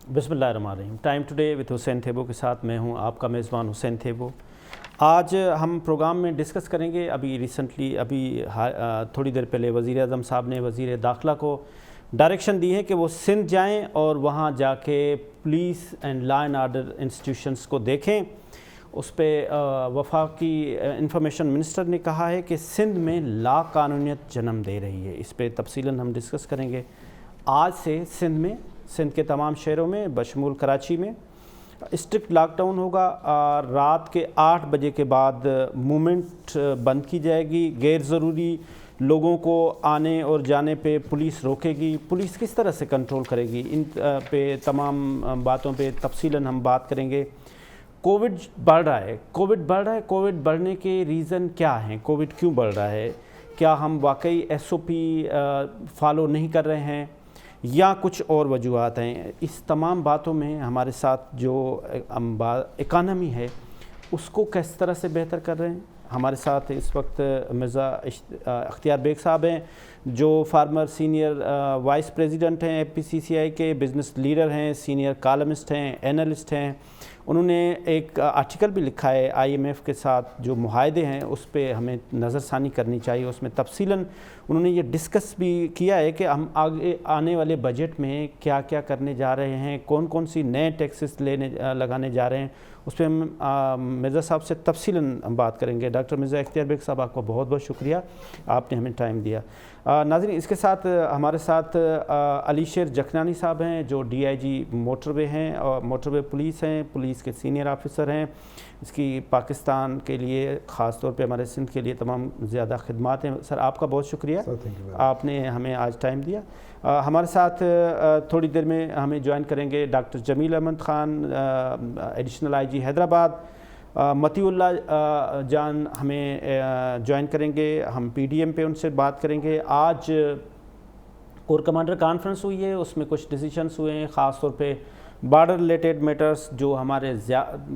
بسم اللہ الرحمن الرحیم. ٹائم ٹوڈے وتھ حسین تھیبو کے ساتھ میں ہوں آپ کا میزبان حسین تھیبو. آج ہم پروگرام میں ڈسکس کریں گے ابھی تھوڑی دیر پہلے وزیر اعظم صاحب نے وزیر داخلہ کو ڈائریکشن دی ہے کہ وہ سندھ جائیں اور وہاں جا کے police and law and order institutions کو دیکھیں. اس پہ وفاقی انفارمیشن منسٹر نے کہا ہے کہ سندھ میں لا قانونیت جنم دے رہی ہے. اس پہ تفصیلاً ہم ڈسکس کریں گے. آج سے سندھ کے تمام شہروں میں بشمول کراچی میں اسٹرکٹ لاک ڈاؤن ہوگا. رات کے 8 بجے کے بعد موومنٹ بند کی جائے گی. غیر ضروری لوگوں کو آنے اور جانے پہ پولیس روکے گی. پولیس کس طرح سے کنٹرول کرے گی, ان پہ تمام باتوں پہ تفصیلاً ہم بات کریں گے. کووڈ بڑھ رہا ہے. کووڈ بڑھنے کے ریزن کیا ہیں؟ کووڈ کیوں بڑھ رہا ہے؟ کیا ہم واقعی ایس او پی فالو نہیں کر رہے ہیں یا کچھ اور وجوہات ہیں؟ اس تمام باتوں میں ہمارے ساتھ جو اکانومی ہے اس کو کس طرح سے بہتر کر رہے ہیں. ہمارے ساتھ اس وقت مرزا اختیار بیگ صاحب ہیں جو فارمر سینئر وائس پریزیڈنٹ ہیں APCCI کے, بزنس لیڈر ہیں, سینئر کالمسٹ ہیں, اینالسٹ ہیں. انہوں نے ایک آرٹیکل بھی لکھا ہے IMF کے ساتھ جو معاہدے ہیں اس پہ ہمیں نظر ثانی کرنی چاہیے. اس میں تفصیلاً انہوں نے یہ ڈسکس بھی کیا ہے کہ ہم آگے آنے والے بجٹ میں کیا کیا کرنے جا رہے ہیں, کون کون سی نئے ٹیکسز لگانے جا رہے ہیں. اس پہ ہم مرزا صاحب سے تفصیلاً بات کریں گے. ڈاکٹر مرزا اختیار بیگ صاحب, آپ کو بہت بہت شکریہ, آپ نے ہمیں ٹائم دیا. ناظرین, اس کے ساتھ ہمارے ساتھ علی شیر جکھنانی صاحب ہیں جو DIG موٹر وے ہیں اور موٹر وے پولیس ہیں, پولیس کے سینئر آفیسر ہیں. اس کی پاکستان کے لیے, خاص طور پہ ہمارے سندھ کے لیے تمام زیادہ خدمات ہیں. سر, آپ کا بہت شکریہ, آپ نے ہمیں آج ٹائم دیا. ہمارے ساتھ تھوڑی دیر میں ہمیں جوائن کریں گے ڈاکٹر جمیل احمد خان, ایڈیشنل IG حیدرآباد. متی اللہ جان ہمیں جوائن کریں گے, ہم PDM پہ ان سے بات کریں گے. آج کور کمانڈر کانفرنس ہوئی ہے, اس میں کچھ ڈیسیشنز ہوئے ہیں, خاص طور پہ بارڈر ریلیٹڈ میٹرز جو ہمارے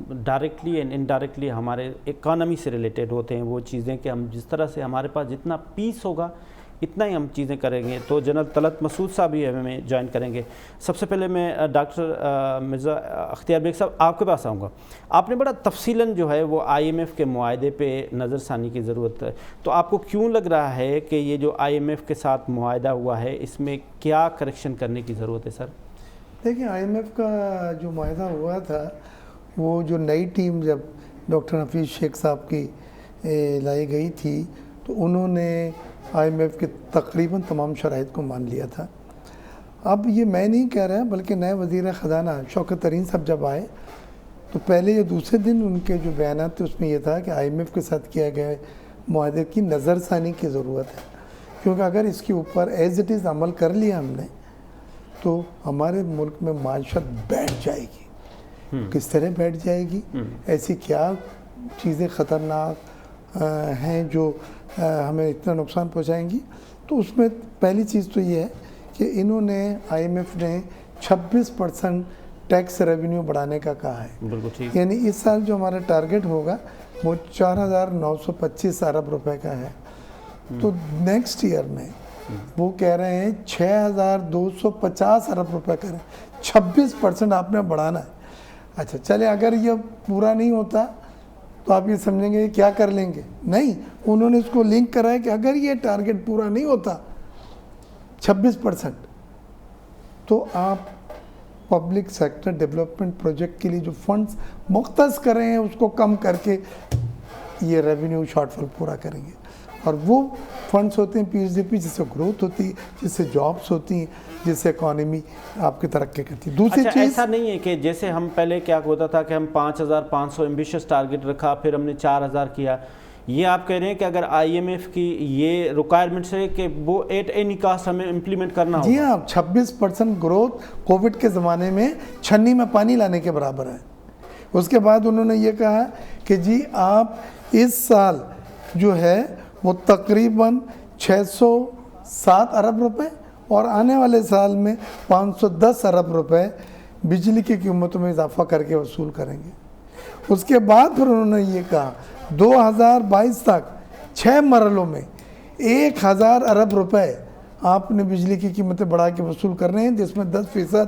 ڈائریکٹلی اینڈ انڈائریکٹلی ہمارے اکانومی سے ریلیٹڈ ہوتے ہیں. وہ چیزیں کہ ہم جس طرح سے ہمارے پاس جتنا پیس ہوگا اتنا ہی ہم چیزیں کریں گے. تو جنرل طلعت مسعود صاحب بھی ہمیں جوائن کریں گے. سب سے پہلے میں ڈاکٹر مرزا اختیار بیگ صاحب آپ کے پاس آؤں گا. آپ نے بڑا تفصیلاً جو ہے وہ IMF کے معاہدے پہ نظر ثانی کی ضرورت ہے. تو آپ کو کیوں لگ رہا ہے کہ یہ جو IMF کے ساتھ معاہدہ ہوا ہے اس میں کیا کریکشن کرنے کی ضرورت ہے؟ سر دیکھیں, IMF کا جو معاہدہ ہوا تھا وہ جو نئی ٹیم جب ڈاکٹر حفیظ شیخ صاحب کی لائی گئی تھی تو انہوں نے IMF کے تقریباً تمام شرائط کو مان لیا تھا. اب یہ میں نہیں کہہ رہا بلکہ نئے وزیر خزانہ شوکت ترین صاحب جب آئے تو پہلے یا دوسرے دن ان کے جو بیانات تھے اس میں یہ تھا کہ IMF کے ساتھ کیا گیا معاہدے کی نظر ثانی کی ضرورت ہے, کیونکہ اگر اس کے اوپر ایز اٹ از عمل کر لیا ہم نے تو ہمارے ملک میں معیشت بیٹھ جائے گی. کس طرح بیٹھ جائے گی؟ ایسی کیا چیزیں خطرناک ہیں جو ہمیں اتنا نقصان پہنچائیں گی؟ تو اس میں پہلی چیز تو یہ ہے کہ انہوں نے IMF نے 26% ٹیکس ریونیو بڑھانے کا کہا ہے. یعنی اس سال جو ہمارا ٹارگٹ ہوگا وہ 4,925 ارب روپے کا ہے. تو نیکسٹ ایئر میں وہ کہہ رہے ہیں 6,250 ارب روپے کریں. 26% آپ نے بڑھانا ہے. اچھا چلے, اگر یہ پورا نہیں ہوتا تو آپ یہ سمجھیں گے کیا کر لیں گے؟ نہیں, انہوں نے اس کو لنک کرا ہے کہ اگر یہ ٹارگٹ پورا نہیں ہوتا 26% تو آپ پبلک سیکٹر ڈیولپمنٹ پروجیکٹ کے لیے جو فنڈز مختص کر رہے ہیں اس کو کم کر کے یہ ریونیو شارٹ فال پورا کریں گے. اور وہ فنڈز ہوتے ہیں PSDP جس سے گروتھ ہوتی ہے, جس سے جابس ہوتی ہیں, جس سے اکانومی آپ کی ترقی کرتی ہے. دوسری چیز ایسا نہیں ہے کہ جیسے ہم پہلے کیا ہوتا تھا کہ ہم 5,500 ایمبیشس ٹارگٹ رکھا پھر ہم نے 4,000 کیا. یہ آپ کہہ رہے ہیں کہ اگر IMF کی یہ ریکوائرمنٹس ہے کہ وہ ایٹ اینی کاسٹ ہمیں امپلیمنٹ کرنا ہوگا. جی ہاں, 26% گروتھ کووڈ کے زمانے میں چھنی میں پانی لانے کے برابر ہے. اس کے بعد انہوں نے یہ کہا کہ جی آپ اس سال جو ہے وہ تقریباً 607 ارب روپے اور آنے والے سال میں 510 ارب روپے بجلی کی قیمتوں میں اضافہ کر کے وصول کریں گے. اس کے بعد پھر انہوں نے یہ کہا 2022 تک 6 مرحلوں میں 1,000 ارب روپے آپ نے بجلی کی قیمتیں بڑھا کے وصول کرنے ہیں, جس میں 10%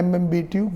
MMBTU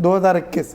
2021,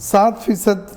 7%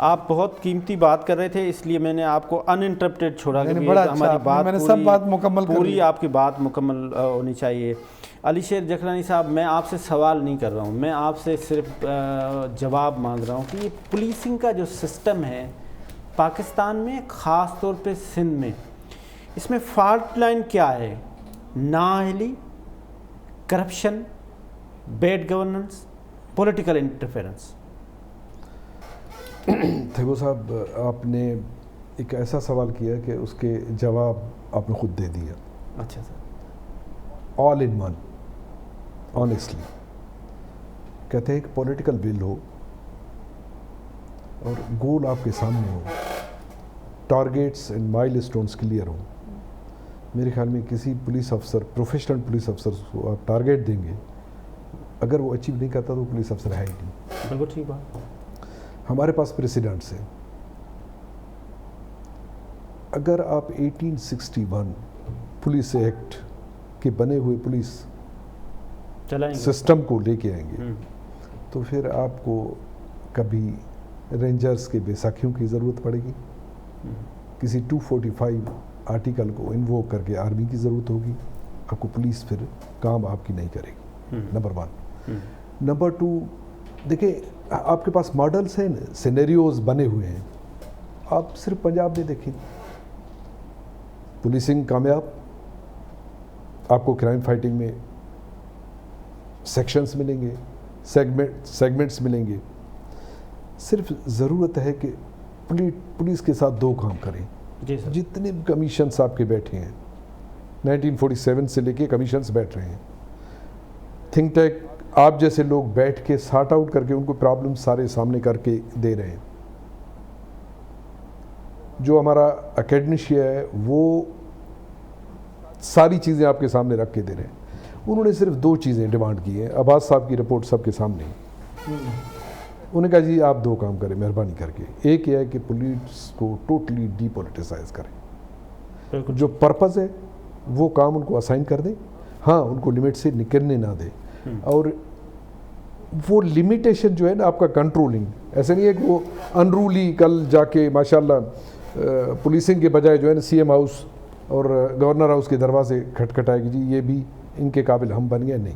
آپ بہت قیمتی بات کر رہے تھے، اس لیے میں نے آپ کو ان انٹرپٹیڈ چھوڑا کہ ہماری بات میں نے سب بات مکمل کر پوری آپ کی بات مکمل ہونی چاہیے۔ علی شیر جکرانی صاحب، میں آپ سے سوال نہیں کر رہا ہوں، میں آپ سے صرف جواب مانگ رہا ہوں کہ یہ پولیسنگ کا جو سسٹم ہے پاکستان میں، خاص طور پہ سندھ میں، اس میں فالٹ لائن کیا ہے؟ نااہلی، corruption, bad governance, political interference? Thebo صاحب، آپ نے ایک ایسا سوال کیا کہ اس کے جواب آپ نے خود دے دیا۔ اچھا سر، آل ان ون، آنیسٹلی کہتے ہیں کہ پولیٹیکل ول ہو اور گول آپ کے سامنے ہو، ٹارگیٹس اینڈ مائل اسٹونس کلیئر ہوں۔ میرے خیال میں کسی پولیس افسر، پروفیشنل پولیس افسر کو آپ ٹارگیٹ دیں گے، اگر وہ اچیو نہیں کرتا تو پولیس افسر ہے ہی نہیں۔ بالکل ٹھیک بات۔ ہمارے پاس پریسیڈنٹس ہیں، اگر آپ 1861 پولیس ایکٹ کے بنے ہوئے پولیس سسٹم کو لے کے آئیں گے تو پھر آپ کو کبھی رینجرز کے بیساکھیوں کی ضرورت پڑے گی، کسی 245 آرٹیکل کو انووک کر کے آرمی کی ضرورت ہوگی، آپ کو پولیس پھر کام آپ کی نہیں کرے گی، نمبر 1۔ نمبر 2، دیکھیں آپ کے پاس ماڈلس ہیں، سینیریوز بنے ہوئے ہیں۔ آپ صرف پنجاب میں دیکھیں، پولیسنگ کامیاب، آپ کو کرائم فائٹنگ میں سیکشنز ملیں گے، سیگمنٹس ملیں گے۔ صرف ضرورت ہے کہ پولیس کے ساتھ 2 کام کریں۔ جتنے بھی کمیشنز آپ کے بیٹھے ہیں، 1947 سے لے کے کمیشنز بیٹھ رہے ہیں، تھنک ٹینک آپ جیسے لوگ بیٹھ کے سارٹ آؤٹ کر کے ان کو پرابلم سارے سامنے کر کے دے رہے ہیں۔ جو ہمارا اکیڈمیشیا ہے وہ ساری چیزیں آپ کے سامنے رکھ کے دے رہے ہیں۔ انہوں نے صرف 2 چیزیں ڈیمانڈ کی ہیں، عباس صاحب کی رپورٹ سب کے سامنے ہے۔ انہوں نے کہا جی آپ 2 کام کریں مہربانی کر کے، ایک یہ ہے کہ پولیس کو ٹوٹلی ڈی پولیٹیسائز کریں، جو پرپز ہے وہ کام ان کو اسائن کر دیں، ہاں ان کو لمٹ سے نکلنے نہ دیں، اور وہ لمیٹیشن جو ہے نا آپ کا کنٹرولنگ، ایسے نہیں ہے کہ وہ انرولی کل جا کے ماشاءاللہ پولیسنگ کے بجائے جو ہے نا سی ایم ہاؤس اور گورنر ہاؤس کے دروازے کھٹکھٹائے گی جی یہ بھی ان کے قابل ہم بن گئے، نہیں،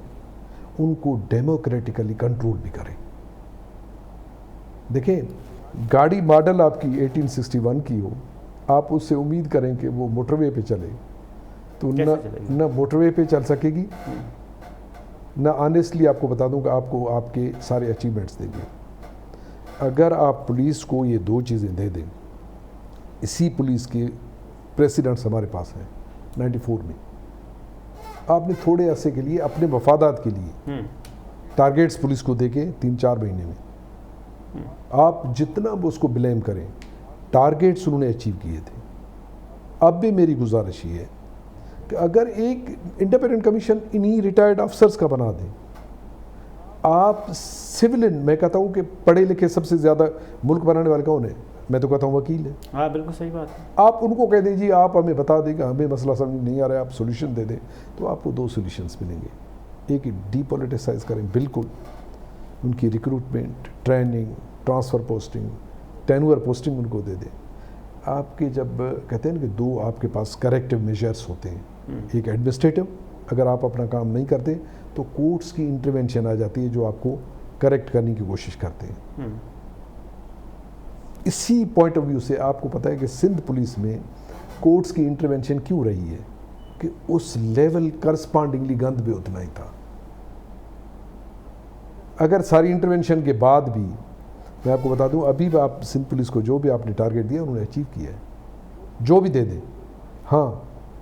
ان کو ڈیموکریٹیکلی کنٹرول بھی کریں۔ دیکھیں گاڑی ماڈل آپ کی 1861 کی ہو، آپ اس سے امید کریں کہ وہ موٹر وے پہ چلے تو نہ موٹر وے پہ چل سکے گی، نہ آنیسٹلی آپ کو بتا دوں کہ آپ کو آپ کے سارے اچیومنٹس دیں گے۔ اگر آپ پولیس کو یہ 2 چیزیں دے دیں، اسی پولیس کے پریسیڈنٹس ہمارے پاس ہیں 94 میں، آپ نے تھوڑے عرصے کے لیے اپنے مفادات کے لیے ٹارگیٹس پولیس کو دے کے 3-4 مہینے میں آپ جتنا وہ اس کو بلیم کریں، ٹارگیٹس انہوں نے اچیو کیے تھے۔ اب بھی میری گزارش یہ ہے کہ اگر ایک انڈیپینڈنٹ کمیشن انہی ریٹائرڈ افسرز کا بنا دیں، آپ سولین، میں کہتا ہوں کہ پڑھے لکھے سب سے زیادہ ملک بنانے والے کون ہیں؟ میں تو کہتا ہوں وکیل ہے۔ ہاں بالکل صحیح بات ہے۔ آپ ان کو کہہ دیں جی آپ ہمیں بتا دیں کہ ہمیں مسئلہ سمجھ نہیں آ رہا ہے، آپ سولوشن دے دیں، تو آپ کو 2 سولوشنز ملیں گے۔ ایک ڈی پولیٹیسائز کریں بالکل، ان کی recruitment, training, transfer posting, tenure posting ان کو دے دیں۔ آپ کے جب کہتے ہیں کہ 2 آپ کے پاس کریکٹیو میجرز ہوتے ہیں، ایک ایڈمنسٹریٹو، اگر آپ اپنا کام نہیں کرتے تو کورٹس کی انٹرونشن آ جاتی ہے جو آپ کو کریکٹ کرنے کی کوشش کرتے ہیں۔ اسی پوائنٹ آف ویو سے آپ کو پتہ ہے کہ سندھ پولیس میں کورٹس کی انٹرونشن کیوں رہی ہے کہ اس لیول کرسپانڈنگلی گند بھی اتنا ہی تھا۔ اگر ساری انٹرونشن کے بعد بھی میں آپ کو بتا دوں، ابھی بھی آپ سندھ پولیس کو جو بھی آپ نے ٹارگیٹ دیا انہوں نے اچیو کیا ہے، جو بھی دے دیں، ہاں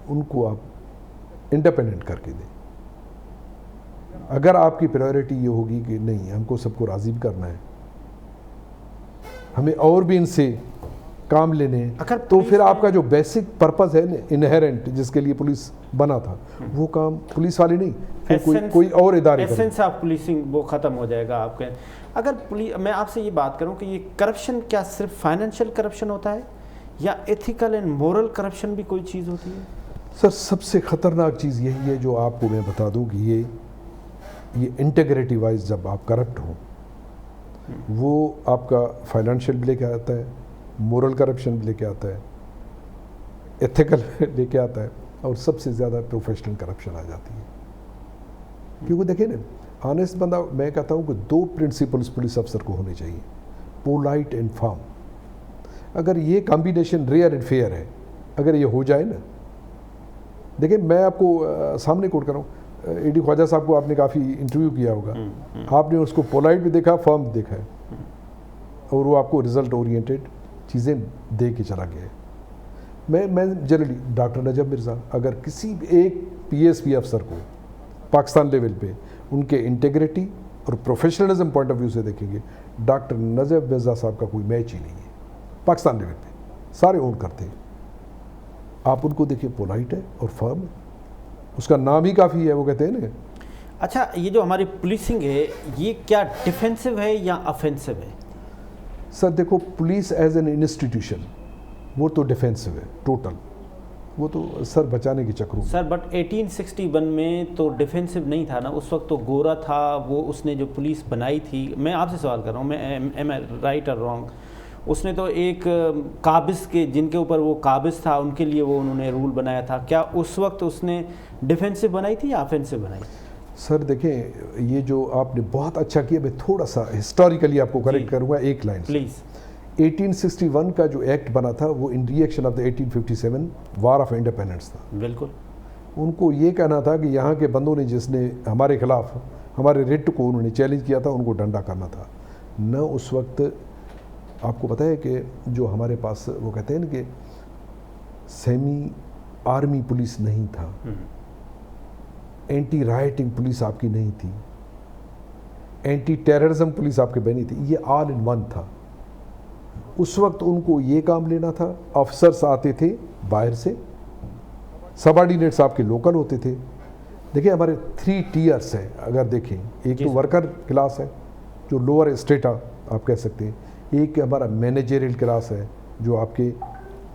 ان کو آپ انڈیپینڈنٹ کر کے دیں۔ اگر آپ کی پرائیورٹی یہ ہوگی کہ نہیں ہم کو سب کو راضی بھی کرنا ہے، ہمیں اور بھی ان سے کام لینے ہیں، تو پھر آپ کا جو بیسک پرپز ہے انہیرنٹ جس کے لیے پولیس بنا تھا وہ کام پولیس والے نہیں، پھر کوئی اور ادارے کریں۔ ایسنس آف پولیسنگ وہ ختم ہو جائے گا آپ کے۔ اگر میں آپ سے یہ بات کروں کہ یہ کرپشن کیا صرف فائنینشیل کرپشن ہوتا ہے یا ایتھیکل اینڈ مورل کرپشن بھی کوئی چیز ہوتی ہے؟ سر سب سے خطرناک چیز یہی ہے جو آپ کو میں بتا دوں کہ یہ انٹیگریٹی وائز جب آپ کرپٹ ہوں وہ آپ کا فائنینشیل بھی لے کے آتا ہے, مورل کرپشن بھی لے کے آتا ہے, ایتھیکل لے کے آتا ہے, اور سب سے زیادہ پروفیشنل کرپشن آ جاتی ہے. کیونکہ دیکھیں نا, آنیسٹ بندہ, میں کہتا ہوں کہ 2 پرنسپلس پولیس افسر کو ہونے چاہیے, پولائٹ اینڈ فارم. اگر یہ کمبینیشن ریئر اینڈ فیئر ہے, اگر یہ ہو جائے نا, دیکھیں میں آپ کو سامنے کوٹ کر رہا ہوں, اے ڈی خواجہ صاحب کو آپ نے کافی انٹرویو کیا ہوگا, آپ نے اس کو پولائٹ بھی دیکھا, فارم بھی دیکھا ہے, اور وہ آپ کو رزلٹ اورینٹیڈ چیزیں دے کے چلا گیا ہے. میں جنرلی ڈاکٹر نجب مرزا, اگر کسی بھی ایک پی ایس پی افسر کو پاکستان لیول پہ ان کے انٹیگریٹی اور پروفیشنلزم پوائنٹ آف ویو سے دیکھیں گے, ڈاکٹر نجب مرزا صاحب کا کوئی میچ ہی نہیں ہے پاکستان لیول پہ, سارے اون کرتے ہیں. آپ ان کو دیکھیں, پولائٹ ہے اور فرم ہے, اس کا نام ہی کافی ہے, وہ کہتے ہیں نا. اچھا, یہ جو ہماری پولیسنگ ہے یہ کیا ڈیفینسو ہے یا افینسو ہے؟ سر دیکھو, پولیس ایز این انسٹیٹیوشن وہ تو ڈیفینسو ہے ٹوٹل, وہ تو سر بچانے کے چکروں. سر بٹ 1861 میں تو ڈیفینسو نہیں تھا نا, اس وقت تو گورا تھا, وہ اس نے جو پولیس بنائی تھی. میں آپ سے سوال کر رہا ہوں, میں ایم آئی رائٹ اور رانگ؟ اس نے تو ایک قابض کے, جن کے اوپر وہ قابض تھا, ان کے لیے وہ انہوں نے رول بنایا تھا. کیا اس وقت اس نے ڈیفینسو بنائی تھی یا افینسو بنائی؟ سر دیکھیں, یہ جو آپ نے بہت اچھا کیا, میں تھوڑا سا ہسٹوریکلی آپ کو کریکٹ کروں گا ایک لائن پلیز. 1861 کا جو ایکٹ بنا تھا وہ in reaction of the 1857 war of independence تھا. بالکل. ان کو یہ کہنا تھا کہ یہاں کے بندوں نے جس نے ہمارے خلاف ہمارے ریٹ کو انہوں نے چیلنج کیا تھا, ان کو ڈنڈا کرنا تھا. نہ اس وقت آپ کو پتہ ہے کہ جو ہمارے پاس وہ کہتے ہیں نا کہ سیمی آرمی پولیس نہیں تھا, اینٹی رائٹنگ پولیس آپ کی نہیں تھی, اینٹی ٹیررزم پولیس آپ کے بنی تھی, یہ آل ان ون تھا. اس وقت ان کو یہ کام لینا تھا, افسرس آتے تھے باہر سے, سب آرڈینیٹس آپ کے لوکل ہوتے تھے. دیکھیں ہمارے 3 ٹیئرس ہیں, اگر دیکھیں, ایک تو ورکر کلاس ہے جو لوور اسٹیٹا آپ کہہ سکتے ہیں, ایک ہمارا مینیجریل کلاس ہے جو آپ کے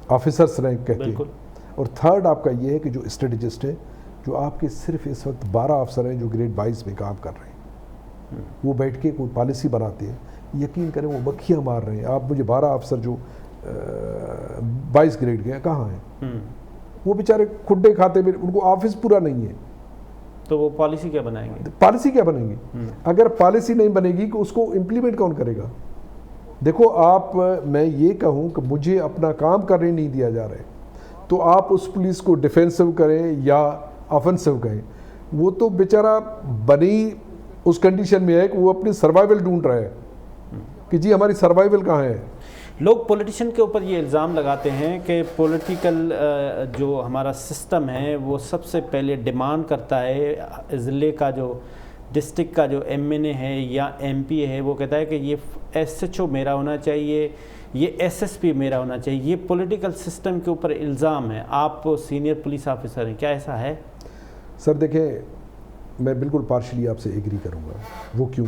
آفیسرس رینک کہتے ہیں, اور تھرڈ آپ کا یہ ہے کہ جو اسٹریٹجسٹ ہے, جو آپ کے صرف اس وقت 12 افسر ہیں جو گریڈ 22 میں کام کر رہے ہیں. وہ بیٹھ کے کوئی پالیسی بناتے ہیں, یقین کریں وہ مکھیاں مار رہے ہیں. آپ مجھے 12 افسر جو 22 گریڈ کے ہیں کہاں ہیں؟ وہ بیچارے کھڈے کھاتے میں, ان کو آفس پورا نہیں ہے, تو وہ پالیسی کیا بنائیں گے؟ پالیسی کیا بنے گی؟ اگر پالیسی نہیں بنے گی کہ اس کو امپلیمنٹ کون کرے گا؟ دیکھو آپ, میں یہ کہوں کہ مجھے اپنا کام کرنے نہیں دیا جا رہا ہے, تو آپ اس پولیس کو ڈیفینسو کریں یا آفنسو کہیں, وہ تو بیچارہ بنی اس کنڈیشن میں ہے کہ وہ اپنی سروائیول ڈھونڈ رہا ہے کہ جی ہماری سروائیول کہاں ہے. لوگ پولیٹیشین کے اوپر یہ الزام لگاتے ہیں کہ پولیٹیکل جو ہمارا سسٹم ہے وہ سب سے پہلے ڈیمانڈ کرتا ہے, ضلع کا جو ڈسٹرکٹ کا جو ایم این اے ہے یا ایم پی ہے, وہ کہتا ہے کہ یہ ایس ایچ او میرا ہونا چاہیے, یہ ایس ایس پی میرا ہونا چاہیے. یہ پولیٹیکل سسٹم کے اوپر الزام ہے. آپ سینئر پولیس آفیسر ہیں, کیا ایسا ہے؟ سر دیکھیں, میں بالکل پارشلی آپ سے ایگری کروں گا. وہ کیوں؟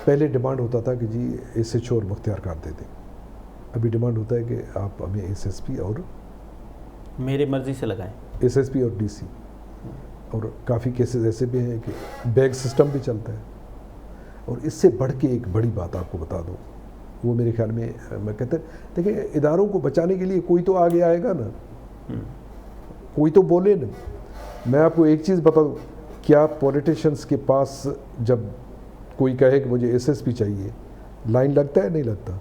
پہلے ڈیمانڈ ہوتا تھا کہ جی ایس ایچ او اور مختار کار دے دیں, ابھی ڈیمانڈ ہوتا ہے کہ آپ ہمیں ایس ایس پی اور میرے مرضی سے لگائیں, ایس ایس پی اور ڈی سی, اور کافی کیسز ایسے بھی ہیں کہ بیگ سسٹم بھی چلتا ہے. اور اس سے بڑھ کے ایک بڑی بات آپ کو بتا دوں, وہ میرے خیال میں کہتا ہے, دیکھیں اداروں کو بچانے کے لیے کوئی تو آگے آئے گا نا, کوئی تو بولے نا. میں آپ کو ایک چیز بتا دوں, کیا پولیٹیشنس کے پاس جب کوئی کہے کہ مجھے ایس ایس پی چاہیے, لائن لگتا ہے نہیں لگتا؟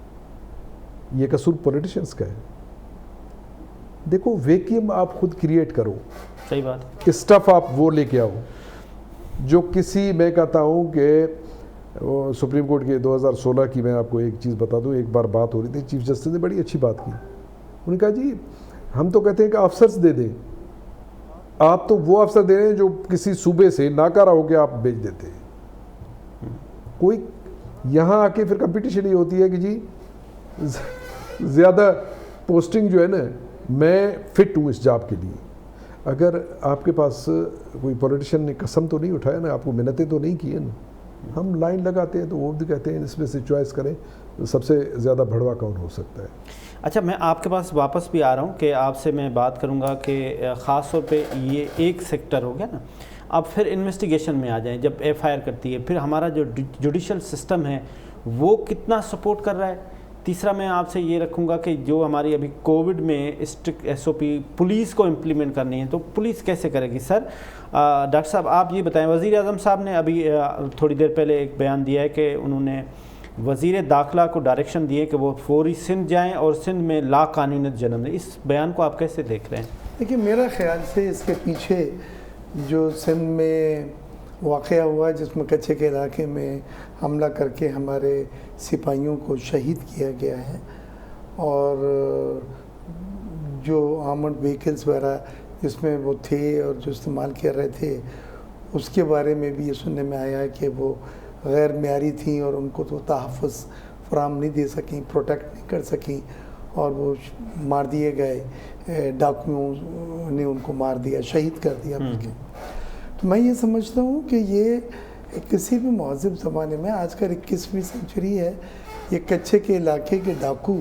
یہ قصور پولیٹیشنس کا ہے. دیکھو ویکیوم آپ خود کریٹ کرو, صحیح بات, اسٹف آپ وہ لے کے آؤ جو کسی, میں کہتا ہوں کہ سپریم کورٹ کے 2016 کی میں آپ کو ایک چیز بتا دوں, ایک بار بات ہو رہی تھی, چیف جسٹس نے بڑی اچھی بات کی. انہوں نے کہا جی ہم تو کہتے ہیں کہ افسرس دے دیں, آپ تو وہ افسر دے رہے ہیں جو کسی صوبے سے ناکارہ ہو کے آپ بھیج دیتے ہیں. کوئی یہاں آ کے پھر کمپٹیشن یہ ہوتی ہے کہ جی زیادہ پوسٹنگ جو ہے نا, میں فٹ ہوں اس جاب کے لیے. اگر آپ کے پاس کوئی پولیٹیشین نے قسم تو نہیں اٹھایا نا, آپ کو محنتیں تو نہیں کی ہیں نا, ہم لائن لگاتے ہیں تو وہ بھی کہتے ہیں اس میں سے چوائس کریں سب سے زیادہ بھڑوا کون ہو سکتا ہے. اچھا, میں آپ کے پاس واپس بھی آ رہا ہوں کہ آپ سے میں بات کروں گا کہ خاص طور پہ یہ ایک سیکٹر ہو گیا نا. اب پھر انویسٹیگیشن میں آ جائیں جب ایف آئی آر کرتی ہے، پھر ہمارا جو جوڈیشل سسٹم ہے وہ کتنا سپورٹ کر رہا ہے. تیسرا میں آپ سے یہ رکھوں گا کہ جو ہماری ابھی کووڈ میں strict S O P police کو امپلیمنٹ کرنی ہے تو پولیس کیسے کرے گی؟ سر ڈاکٹر صاحب آپ یہ بتائیں، وزیر اعظم صاحب نے ابھی تھوڑی دیر پہلے ایک بیان دیا ہے کہ انہوں نے وزیر داخلہ کو ڈائریکشن دیے کہ وہ فوری سندھ جائیں اور سندھ میں لا قانونیت جنم دیں. اس بیان کو آپ کیسے دیکھ رہے ہیں؟ دیکھیے میرا خیال سے اس کے پیچھے جو سندھ میں واقعہ ہوا جس میں کچھے کے علاقے میں حملہ کر کے ہمارے سپاہیوں کو شہید کیا گیا ہے، اور جو آرمڈ وہیکلز وغیرہ جس میں وہ تھے اور جو استعمال کر رہے تھے اس کے بارے میں بھی یہ سننے میں آیا ہے کہ وہ غیر معیاری تھیں اور ان کو تو تحفظ فراہم نہیں دے سکیں، پروٹیکٹ نہیں کر سکیں، اور وہ مار دیے گئے، ڈاکوؤں نے ان کو مار دیا، شہید کر دیا بلکہ. تو میں یہ سمجھتا ہوں کہ یہ کسی بھی مہذب زمانے میں، آج کل 21ویں سنچری ہے، یہ کچھے کے علاقے کے ڈاکو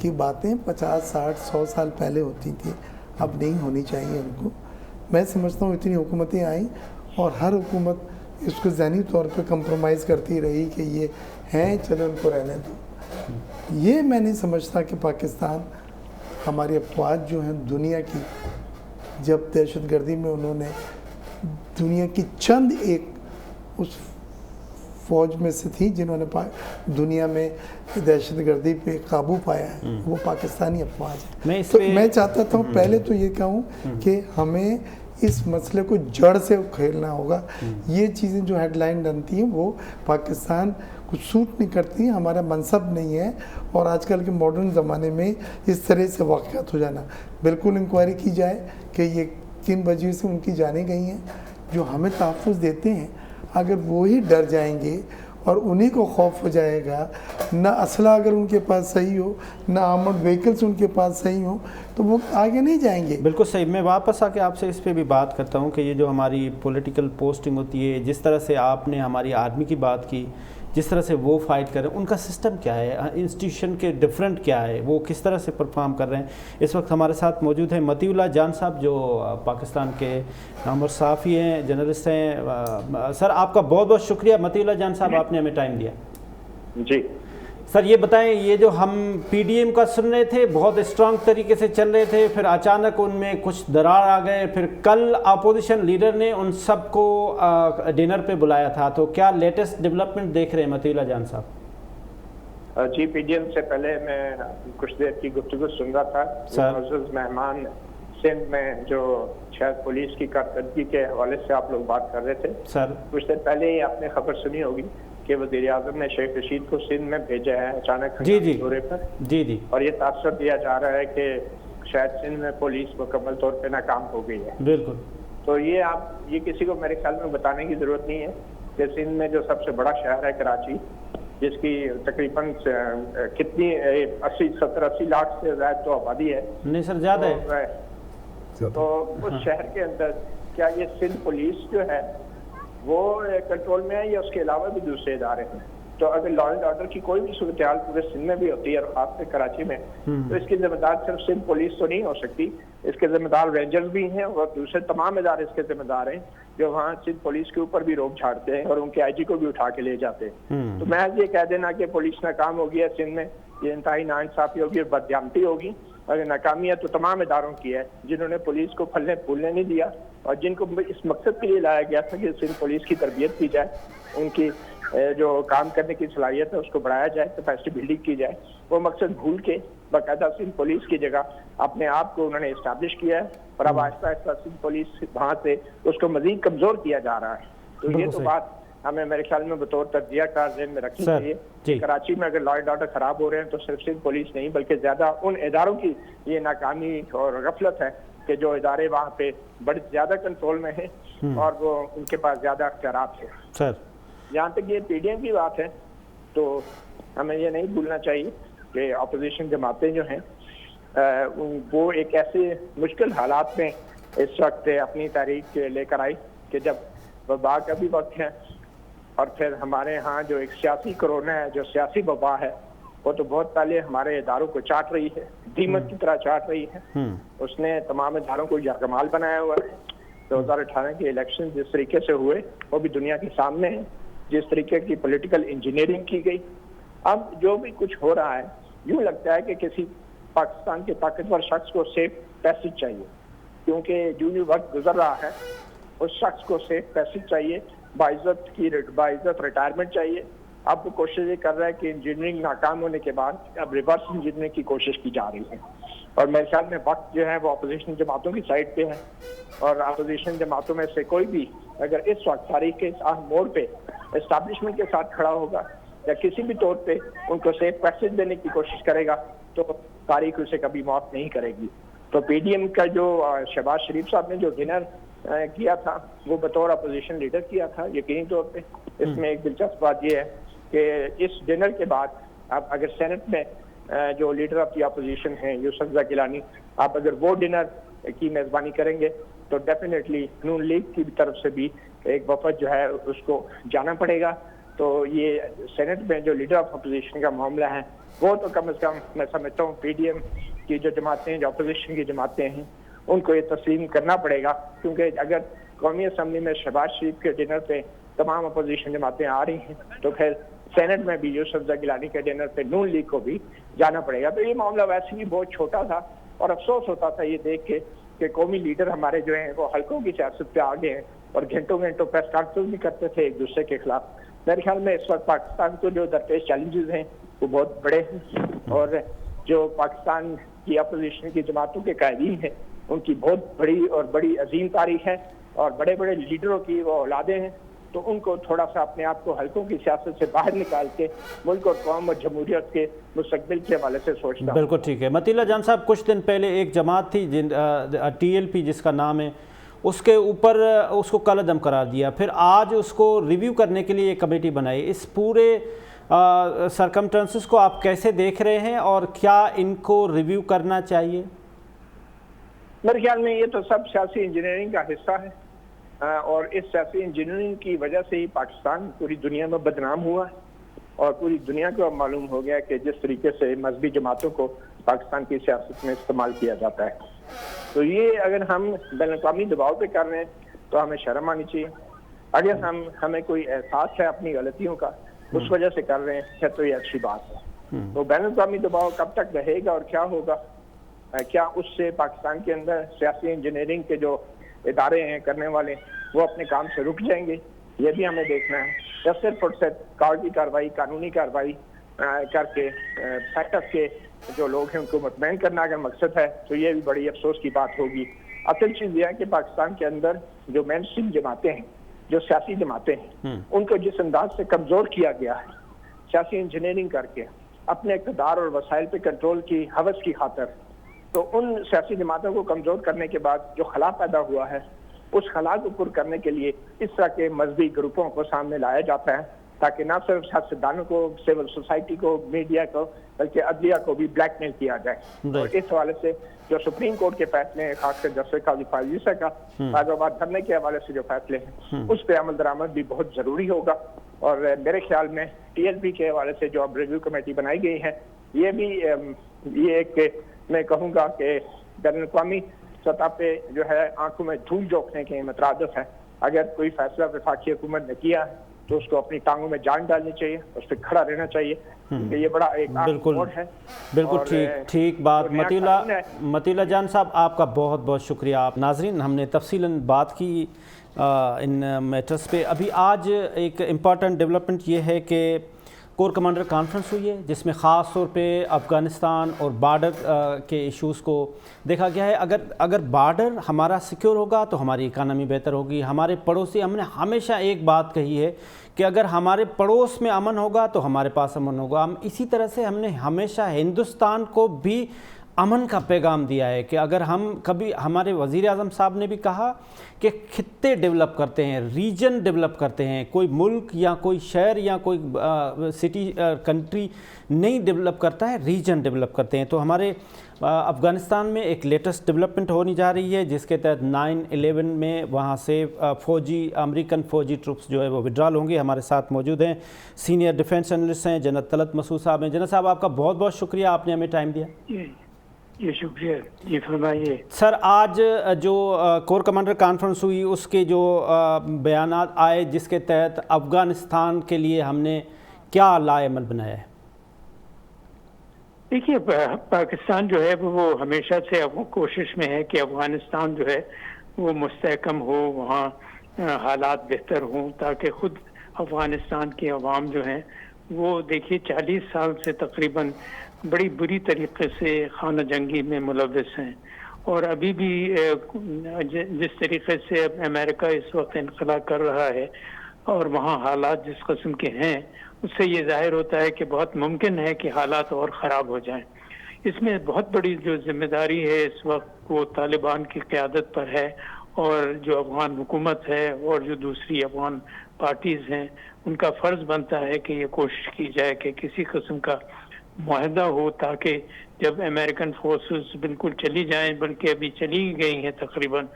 کی باتیں 50 60 100 سال پہلے ہوتی تھیں، اب نہیں ہونی چاہیے ان کو. میں سمجھتا ہوں اتنی حکومتیں آئیں اور ہر حکومت اس کو ذہنی طور پہ کمپرومائز کرتی رہی کہ یہ ہیں چلو ان کو رہنے دو. یہ میں نہیں سمجھتا کہ پاکستان، ہماری افواج جو ہیں دنیا کی، جب دہشت گردی میں انہوں نے دنیا کی چند ایک اس فوج میں سے تھی جنہوں نے دنیا میں دہشت گردی پہ قابو پایا ہے، وہ پاکستانی افواج ہے. تو میں چاہتا تھا پہلے تو یہ کہوں کہ ہمیں اس مسئلے کو جڑ سے کھیلنا ہوگا. یہ چیزیں جو ہیڈ لائن بنتی ہیں وہ پاکستان کو سوٹ نہیں کرتی ہیں، ہمارا منصب نہیں ہے. اور آج کل کے ماڈرن زمانے میں اس طرح سے واقعات ہو جانا، بالکل انکوائری کی جائے کہ یہ کن وجہ سے ان کی جانیں گئی ہیں. جو ہمیں تحفظ دیتے ہیں اگر وہی ڈر جائیں گے اور انہی کو خوف ہو جائے گا، نہ اسلحہ اگر ان کے پاس صحیح ہو، نہ آرمڈ وہیکلس ان کے پاس صحیح ہوں، تو وہ آگے نہیں جائیں گے. بالکل صحیح. میں واپس آ کے آپ سے اس پہ بھی بات کرتا ہوں کہ یہ جو ہماری پولیٹیکل پوسٹنگ ہوتی ہے، جس طرح سے آپ نے ہماری آرمی کی بات کی، جس طرح سے وہ فائٹ کر رہے ہیں، ان کا سسٹم کیا ہے، انسٹیٹیوشن کے ڈفرینٹ کیا ہے، وہ کس طرح سے پرفارم کر رہے ہیں. اس وقت ہمارے ساتھ موجود ہیں مطیع اللہ جان صاحب جو پاکستان کے نامور صحافی ہیں، جرنلسٹ ہیں. سر آپ کا بہت بہت شکریہ مطیع اللہ جان صاحب، آپ نے ہمیں ٹائم دیا. جی سر یہ بتائیں، یہ جو ہم پی ڈی ایم کا سن رہے تھے بہت اسٹرانگ طریقے سے چل رہے تھے، پھر اچانک ان میں کچھ درار آ گئے، پھر کل اپوزیشن لیڈر نے ان سب کو ڈنر پہ بلایا تھا، تو کیا لیٹسٹ ڈیولپمنٹ دیکھ رہے ہیں مطیع اللہ جان صاحب؟ جی پی ڈی ایم سے پہلے میں کچھ دیر کی گفتگو سن رہا تھا. معزز مہمان سندھ میں جو شاید پولیس کی کارکردگی کے حوالے سے آپ لوگ بات کر رہے تھے، سر کچھ دیر پہلے ہی آپ نے خبر سنی ہوگی کہ وزیر اعظم نے شیخ رشید کو سندھ میں بھیجا ہے اچانک دورے پر. جی اور یہ تاثر دیا جا رہا ہے کہ شاید سندھ میں پولیس مکمل طور پہ ناکام ہو گئی ہے. بالکل. تو یہ کسی کو میرے خیال میں بتانے کی ضرورت نہیں ہے کہ سندھ میں جو سب سے بڑا شہر ہے کراچی، جس کی تقریباً کتنی 70-80 لاکھ سے زائد تو آبادی ہے. نہیں سر زیادہ ہے. تو اس شہر کے اندر کیا یہ سندھ پولیس جو ہے وہ کنٹرول میں ہے یا اس کے علاوہ بھی دوسرے ادارے ہیں؟ تو اگر لا اینڈ آرڈر کی کوئی بھی صورتحال پورے سندھ میں بھی ہوتی ہے اور خاص کر کراچی میں، تو اس کی ذمہ دار صرف سندھ پولیس تو نہیں ہو سکتی، اس کے ذمہ دار رینجرز بھی ہیں اور دوسرے تمام ادارے اس کے ذمہ دار ہیں جو وہاں سندھ پولیس کے اوپر بھی روک جھاڑتے ہیں اور ان کے آئی جی کو بھی اٹھا کے لے جاتے ہیں. تو محض یہ کہہ دینا کہ پولیس ناکام ہوگی ہے سندھ میں، یہ انتہائی ناانصافی ہوگی اور بدقیامتی ہوگی. اگر ناکامی ہے تو تمام اداروں کی ہے جنہوں نے پولیس کو پھلنے پھولنے نہیں دیا اور جن کو اس مقصد کے لیے لایا گیا تھا کہ سندھ پولیس کی تربیت کی جائے، ان کی جو کام کرنے کی صلاحیت ہے اس کو بڑھایا جائے، کیپیسٹی بلڈنگ کی جائے. وہ مقصد بھول کے باقاعدہ سندھ پولیس کی جگہ اپنے آپ کو انہوں نے اسٹیبلش کیا ہے اور اب آہستہ آہستہ سندھ پولیس وہاں سے اس کو مزید کمزور کیا جا رہا ہے. تو یہ تو بات ہمیں میرے خیال میں بطور تجزیہ کار ذہن میں رکھنی چاہیے. کراچی میں اگر لا اینڈ آرڈر خراب ہو رہے ہیں تو صرف سندھ پولیس نہیں بلکہ زیادہ ان اداروں کی یہ ناکامی اور غفلت ہے کہ جو ادارے وہاں پہ بڑے زیادہ کنٹرول میں ہیں اور وہ ان کے پاس زیادہ اختیارات ہیں. سر جہاں تک یہ پی ڈی ایم کی بات ہے تو ہمیں یہ نہیں بھولنا چاہیے کہ اپوزیشن جماعتیں جو ہیں وہ ایک ایسے مشکل حالات میں اس وقت اپنی تحریک لے کر آئی کہ جب وبا کا بھی وقت ہے اور پھر ہمارے ہاں جو ایک سیاسی کرونا ہے، جو سیاسی وبا ہے، وہ تو بہت پہلے ہمارے اداروں کو چاٹ رہی ہے، دیمک کی طرح چاٹ رہی ہے. اس نے تمام اداروں کو یرغمال بنایا ہوا ہے 2018 کے الیکشن جس طریقے سے ہوئے وہ بھی دنیا کے سامنے ہیں، جس طریقے کی پولیٹیکل انجینئرنگ کی گئی. اب جو بھی کچھ ہو رہا ہے یوں لگتا ہے کہ کسی پاکستان کے طاقتور شخص کو سیف پیسج چاہیے، کیونکہ جو بھی وقت گزر رہا ہے اس شخص کو سیف پیسج چاہیے، باعزت ریٹائرمنٹ چاہیے. اب وہ کوشش یہ کر رہا ہے کہ انجینئرنگ ناکام ہونے کے بعد اب ریورس انجینئرنگ کی کوشش کی جا رہی ہے. اور میرے خیال میں وقت جو ہے وہ اپوزیشن جماعتوں کی سائڈ پہ ہے، اور اپوزیشن جماعتوں میں سے کوئی بھی اگر اس وقت تاریخ کے اس اہم موڑ پہ اسٹیبلشمنٹ کے ساتھ کھڑا ہوگا یا کسی بھی طور پہ ان کو سیف پیسج دینے کی کوشش کرے گا تو تاریخ اسے کبھی معاف نہیں کرے گی. تو پی ڈی ایم کا جو شہباز شریف صاحب نے جو ڈنر کیا تھا وہ بطور اپوزیشن لیڈر کیا تھا یقینی طور پہ. اس میں ایک دلچسپ بات یہ ہے کہ اس ڈنر کے بعد اب اگر سینٹ میں جو لیڈر آف دی اپوزیشن ہیں یوسف رضا گیلانی، آپ اگر وہ ڈنر کی میزبانی کریں گے تو ڈیفینیٹلی نون لیگ کی طرف سے بھی ایک وفد جو ہے اس کو جانا پڑے گا. تو یہ سینٹ میں جو لیڈر آف اپوزیشن کا معاملہ ہے وہ تو کم از کم میں سمجھتا ہوں پی ڈی ایم کی جو جماعتیں جو اپوزیشن کی جماعتیں ہیں ان کو یہ تسلیم کرنا پڑے گا، کیونکہ اگر قومی اسمبلی میں شہباز شریف کے ڈنر پہ تمام اپوزیشن جماعتیں آ رہی ہیں تو پھر سینٹ میں بھی یوسف رضا گیلانی کے ڈنر پہ نون لیگ کو بھی جانا پڑے گا. تو یہ معاملہ ویسے بھی بہت چھوٹا تھا اور افسوس ہوتا تھا یہ دیکھ کے کہ قومی لیڈر ہمارے جو ہیں وہ حلقوں کی سیاست پہ آگے ہیں اور گھنٹوں پریس کانفرنس بھی کرتے تھے ایک دوسرے کے خلاف. میرے خیال میں اس وقت پاکستان کو جو درپیش چیلنجز ہیں وہ بہت بڑے ہیں، اور جو پاکستان کی اپوزیشن کی جماعتوں کے قائدین ہیں ان کی بہت بڑی عظیم تاریخ ہے اور بڑے بڑے لیڈروں کی وہ اولادیں ہیں. تو ان کو تھوڑا سا اپنے آپ کو حلقوں کی سیاست سے باہر نکال کے ملک اور قوم اور جمہوریت کے مستقبل کے حوالے سے سوچنا. بالکل ٹھیک ہے. مطیع اللہ جان صاحب، کچھ دن پہلے ایک جماعت تھی ٹی ایل پی جس کا نام ہے، اس کے اوپر اس کو کل عدم قرار دیا، پھر آج اس کو ریویو کرنے کے لیے ایک کمیٹی بنائی. اس پورے سرکمسٹانسز کو آپ کیسے دیکھ رہے ہیں اور کیا ان کو ریویو کرنا چاہیے؟ میرے خیال میں یہ تو سب سیاسی انجینئرنگ کا حصہ ہے، اور اس سیاسی انجینئرنگ کی وجہ سے ہی پاکستان پوری دنیا میں بدنام ہوا ہے اور پوری دنیا کو اب معلوم ہو گیا کہ جس طریقے سے مذہبی جماعتوں کو پاکستان کی سیاست میں استعمال کیا جاتا ہے. تو یہ اگر ہم بین الاقوامی دباؤ پہ کر رہے ہیں تو ہمیں شرم آنی چاہیے. اگر ہمیں کوئی احساس ہے اپنی غلطیوں کا اس وجہ سے کر رہے ہیں پھر تو یہ اچھی بات ہے. تو بین الاقوامی دباؤ کب تک رہے گا اور کیا ہوگا؟ کیا اس سے پاکستان کے اندر سیاسی انجینئرنگ کے جو ادارے ہیں کرنے والے وہ اپنے کام سے رک جائیں گے؟ یہ بھی ہمیں دیکھنا ہے. یا صرف اور صرف کاغذی کارروائی، قانونی کارروائی کر کے فیکٹس کے جو لوگ ہیں ان کو مطمئن کرنا اگر مقصد ہے تو یہ بھی بڑی افسوس کی بات ہوگی. اصل چیز یہ ہے کہ پاکستان کے اندر جو مین اسٹریم جماعتیں ہیں، جو سیاسی جماعتیں ہیں، ان کو جس انداز سے کمزور کیا گیا ہے سیاسی انجینئرنگ کر کے اپنے اقتدار اور وسائل پہ کنٹرول کی ہوس کی خاطر، تو ان سیاسی جماعتوں کو کمزور کرنے کے بعد جو خلا پیدا ہوا ہے اس خلا کو پر کرنے کے لیے اس طرح کے مذہبی گروپوں کو سامنے لایا جاتا ہے تاکہ نہ صرف سیاستدانوں کو، سول سوسائٹی کو، میڈیا کو، بلکہ عدلیہ کو بھی بلیک میل کیا جائے. اور اس حوالے سے جو سپریم کورٹ کے فیصلے ہیں، خاص کر جسٹس قاضی فائز عیسی کا فیض آباد دھرنے کے حوالے سے جو فیصلے ہیں اس پہ عمل درآمد بھی بہت ضروری ہوگا. اور میرے خیال میں ٹی ایل پی کے حوالے سے جو اب ریویو کمیٹی بنائی گئی ہے یہ بھی یہ ایک میں کہوں گا کہ بین الاقوامی سطح پہ جو ہے آنکھوں میں دھول جھونکنے کے مترادف ہے. اگر کوئی فیصلہ وفاقی حکومت نے کیا ہے تو اس کو اپنی ٹانگوں میں جان ڈالنی چاہیے، اس پہ کھڑا رہنا چاہیے، کیونکہ یہ بڑا ایک موڑ ہے. بالکل ٹھیک بات. مطیع اللہ جان صاحب، آپ کا بہت بہت شکریہ. آپ ناظرین، ہم نے تفصیلاً بات کی ان میٹرز پہ. ابھی آج ایک امپورٹنٹ ڈیولپمنٹ یہ ہے کہ کور کمانڈر کانفرنس ہوئی ہے جس میں خاص طور پہ افغانستان اور بارڈر کے ایشوز کو دیکھا گیا ہے. اگر بارڈر ہمارا سیکیور ہوگا تو ہماری اکانومی بہتر ہوگی. ہمارے پڑوسی، ہم نے ہمیشہ ایک بات کہی ہے کہ اگر ہمارے پڑوس میں امن ہوگا تو ہمارے پاس امن ہوگا. اسی طرح سے ہم نے ہمیشہ ہندوستان کو بھی امن کا پیغام دیا ہے کہ اگر ہم کبھی، ہمارے وزیر اعظم صاحب نے بھی کہا کہ خطے ڈیولپ کرتے ہیں، ریجن ڈیولپ کرتے ہیں، کوئی ملک یا کوئی شہر یا کوئی سٹی کنٹری نہیں ڈیولپ کرتا ہے، ریجن ڈیولپ کرتے ہیں. تو ہمارے افغانستان میں ایک لیٹسٹ ڈیولپمنٹ ہونی جا رہی ہے جس کے تحت 9/11 میں وہاں سے امریکن فوجی ٹروپس جو ہے وہ وڈرال ہوں گے. ہمارے ساتھ موجود ہیں سینئر ڈیفینس انالسٹ ہیں جنرل طلعت مسعود صاحب ہیں. جنرل صاحب، آپ کا بہت بہت شکریہ، آپ نے ہمیں ٹائم دیا. جی شکریہ، جی فرمائیے۔ سر آج جو کور کمانڈر کانفرنس ہوئی اس کے جو بیانات آئے جس کے تحت افغانستان کے لیے ہم نے کیا لائے عمل بنایا ہے؟ دیکھیے پاکستان جو ہے وہ ہمیشہ سے کوشش میں ہے کہ افغانستان جو ہے وہ مستحکم ہو، وہاں حالات بہتر ہوں، تاکہ خود افغانستان کے عوام جو ہیں وہ دیکھیے 40 سال سے تقریباً بڑی بری طریقے سے خانہ جنگی میں ملوث ہیں، اور ابھی بھی جس طریقے سے امریکہ اس وقت انخلا کر رہا ہے اور وہاں حالات جس قسم کے ہیں، اس سے یہ ظاہر ہوتا ہے کہ بہت ممکن ہے کہ حالات اور خراب ہو جائیں۔ اس میں بہت بڑی جو ذمہ داری ہے اس وقت وہ طالبان کی قیادت پر ہے، اور جو افغان حکومت ہے اور جو دوسری افغان پارٹیز ہیں ان کا فرض بنتا ہے کہ یہ کوشش کی جائے کہ کسی قسم کا معاہدہ ہو، تاکہ جب امریکن فورسز بالکل چلی جائیں، بلکہ ابھی چلی گئی ہیں تقریباً،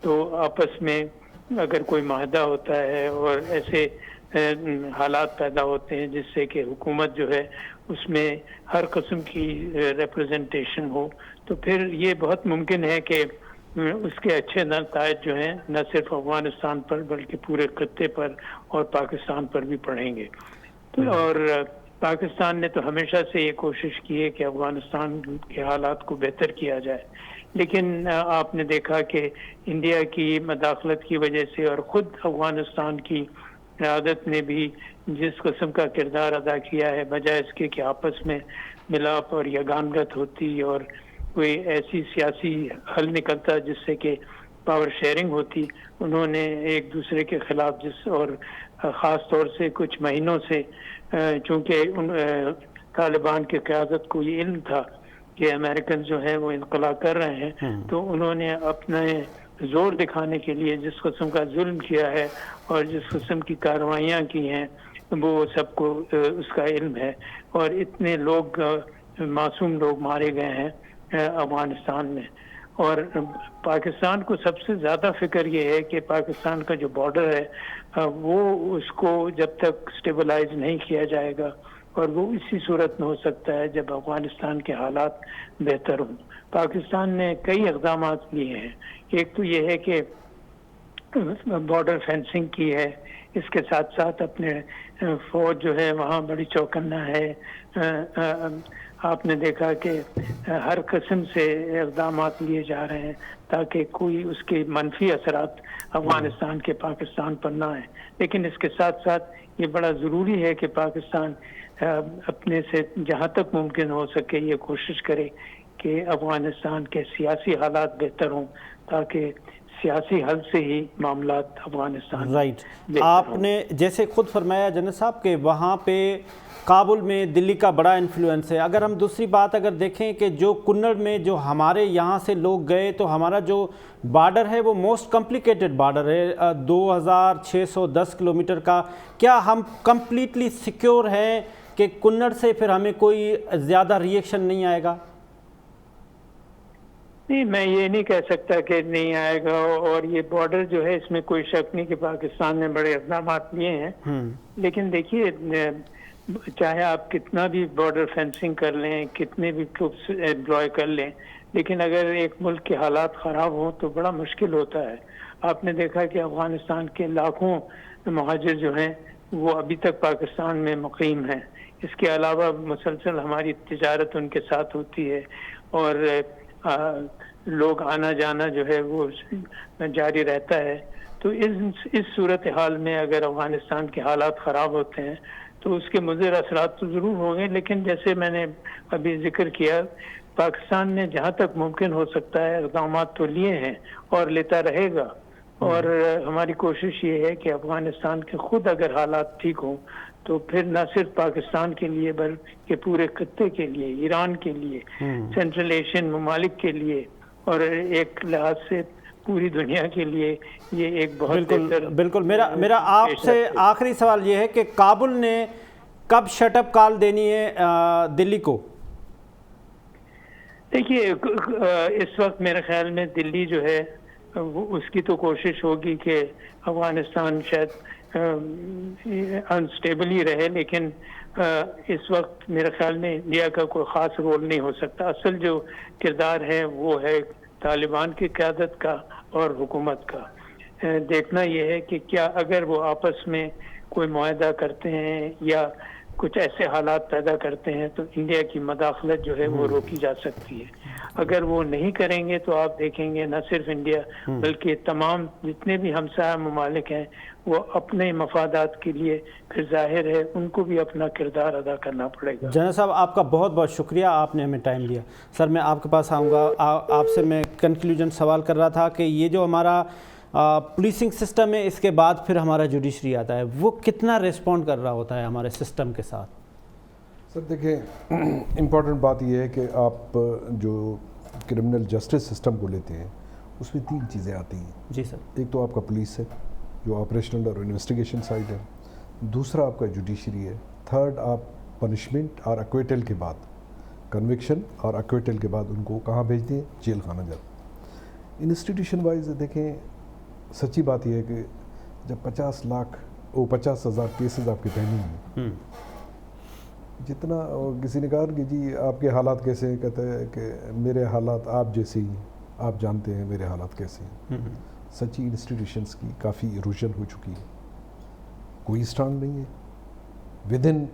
تو آپس میں اگر کوئی معاہدہ ہوتا ہے اور ایسے حالات پیدا ہوتے ہیں جس سے کہ حکومت جو ہے اس میں ہر قسم کی ریپرزنٹیشن ہو، تو پھر یہ بہت ممکن ہے کہ اس کے اچھے نتائج جو ہیں نہ صرف افغانستان پر بلکہ پورے خطے پر اور پاکستان پر بھی پڑیں گے۔ اور پاکستان نے تو ہمیشہ سے یہ کوشش کی ہے کہ افغانستان کے حالات کو بہتر کیا جائے، لیکن آپ نے دیکھا کہ انڈیا کی مداخلت کی وجہ سے اور خود افغانستان کی قیادت نے بھی جس قسم کا کردار ادا کیا ہے، بجائے اس کے کہ آپس میں ملاپ اور یگانگت ہوتی اور کوئی ایسی سیاسی حل نکلتا جس سے کہ پاور شیئرنگ ہوتی، انہوں نے ایک دوسرے کے خلاف اور خاص طور سے کچھ مہینوں سے چونکہ طالبان کی قیادت کو یہ علم تھا کہ امریکن جو ہیں وہ انخلا کر رہے ہیں، تو انہوں نے اپنے زور دکھانے کے لیے جس قسم کا ظلم کیا ہے اور جس قسم کی کارروائیاں کی ہیں وہ سب کو اس کا علم ہے، اور اتنے لوگ معصوم لوگ مارے گئے ہیں افغانستان میں۔ اور پاکستان کو سب سے زیادہ فکر یہ ہے کہ پاکستان کا جو بارڈر ہے وہ اس کو جب تک سٹیبلائز نہیں کیا جائے گا، اور وہ اسی صورت میں ہو سکتا ہے جب افغانستان کے حالات بہتر ہوں۔ پاکستان نے کئی اقدامات لیے ہیں، ایک تو یہ ہے کہ بارڈر فینسنگ کی ہے، اس کے ساتھ ساتھ اپنے فوج جو ہے وہاں بڑی چوکنا ہے۔ آپ نے دیکھا کہ ہر قسم سے اقدامات لیے جا رہے ہیں تاکہ کوئی اس کے منفی اثرات افغانستان کے پاکستان پر نہ آئیں، لیکن اس کے ساتھ ساتھ یہ بڑا ضروری ہے کہ پاکستان اپنے سے جہاں تک ممکن ہو سکے یہ کوشش کرے کہ افغانستان کے سیاسی حالات بہتر ہوں، تاکہ سیاسی حل سے ہی معاملات افغانستان رائٹ۔ آپ نے جیسے خود فرمایا جنرل صاحب کہ وہاں پہ کابل میں دلی کا بڑا انفلوئنس ہے۔ اگر ہم دوسری بات اگر دیکھیں کہ جو کنڑ میں جو ہمارے یہاں سے لوگ گئے تو ہمارا جو بارڈر ہے وہ موسٹ کمپلیکیٹڈ بارڈر ہے، 2610 کلومیٹر کا۔ کیا ہم کمپلیٹلی سیکیور ہیں کہ کنڑ سے پھر ہمیں کوئی زیادہ ریئیکشن نہیں آئے گا؟ نہیں، میں یہ نہیں کہہ سکتا کہ نہیں آئے گا، اور یہ بارڈر جو ہے اس میں کوئی شک نہیں کہ پاکستان نے بڑے اقدامات لیے ہیں، لیکن دیکھیے چاہے آپ کتنا بھی بارڈر فینسنگ کر لیں، کتنے بھی ٹروپس ڈپلوائے کر لیں، لیکن اگر ایک ملک کے حالات خراب ہوں تو بڑا مشکل ہوتا ہے۔ آپ نے دیکھا کہ افغانستان کے لاکھوں مہاجر جو ہیں وہ ابھی تک پاکستان میں مقیم ہیں، اس کے علاوہ مسلسل ہماری تجارت ان کے ساتھ ہوتی ہے، اور لوگ آنا جانا جو ہے وہ جاری رہتا ہے۔ تو اس صورتحال میں اگر افغانستان کے حالات خراب ہوتے ہیں تو اس کے مضر اثرات تو ضرور ہوں گے، لیکن جیسے میں نے ابھی ذکر کیا پاکستان نے جہاں تک ممکن ہو سکتا ہے اقدامات تو لیے ہیں اور لیتا رہے گا، اور ہماری کوشش یہ ہے کہ افغانستان کے خود اگر حالات ٹھیک ہوں تو پھر نہ صرف پاکستان کے لیے بلکہ پورے خطے کے لیے، ایران کے لیے، سینٹرل ایشین ممالک کے لیے، اور ایک لحاظ سے پوری دنیا کے لیے یہ ایک بہت بالکل۔ میرا آپ سے آخری سوال یہ ہے کہ کابل نے کب شٹ اپ کال دینی ہے دلی کو؟ دیکھیے اس وقت میرے خیال میں دلی جو ہے اس کی تو کوشش ہوگی کہ افغانستان شاید انسٹیبل ہی رہے، لیکن اس وقت میرے خیال میں انڈیا کا کوئی خاص رول نہیں ہو سکتا. اصل جو کردار ہے وہ ہے طالبان کی قیادت کا اور حکومت کا. دیکھنا یہ ہے کہ کیا اگر وہ آپس میں کوئی معاہدہ کرتے ہیں یا کچھ ایسے حالات پیدا کرتے ہیں تو انڈیا کی مداخلت جو ہے وہ روکی جا سکتی ہے. اگر وہ نہیں کریں گے تو آپ دیکھیں گے نہ صرف انڈیا بلکہ تمام جتنے بھی ہمسایہ ممالک ہیں وہ اپنے مفادات کے لیے پھر ظاہر ہے ان کو بھی اپنا کردار ادا کرنا پڑے گا. جنرل صاحب آپ کا بہت بہت شکریہ, آپ نے ہمیں ٹائم دیا. سر میں آپ کے پاس آؤں گا. آپ سے میں کنکلوژن سوال کر رہا تھا کہ یہ جو ہمارا پولیسنگ سسٹم ہے اس کے بعد پھر ہمارا جوڈیشری آتا ہے, وہ کتنا ریسپونڈ کر رہا ہوتا ہے ہمارے سسٹم کے ساتھ؟ سر دیکھیں امپورٹنٹ بات یہ ہے کہ آپ جو کرمنل جسٹس سسٹم کو لیتے ہیں اس میں 3 چیزیں آتی ہیں. جی سر. ایک تو آپ کا پولیس ہے جو آپریشنل اور انویسٹیگیشن سائڈ ہے, دوسرا آپ کا جوڈیشری ہے, تھرڈ آپ پنشمنٹ اور اکویٹل کے بعد کنوکشن اور اکویٹل کے بعد ان کو کہاں بھیجتے ہیں؟ جیل خانہ جاتے. انسٹیٹیوشن وائز دیکھیں سچی بات یہ ہے کہ جب 50,000 کیسز آپ کے پینڈنگ ہیں, جتنا کسی نے کہا کہ جی آپ کے حالات کیسے ہیں, کہتے ہیں کہ میرے حالات آپ جیسے ہی, آپ جانتے ہیں میرے حالات کیسے ہیں. سچی انسٹیٹیوشنس کی کافی ایروژن ہو چکی ہے, کوئی اسٹرانگ نہیں ہے. ود ان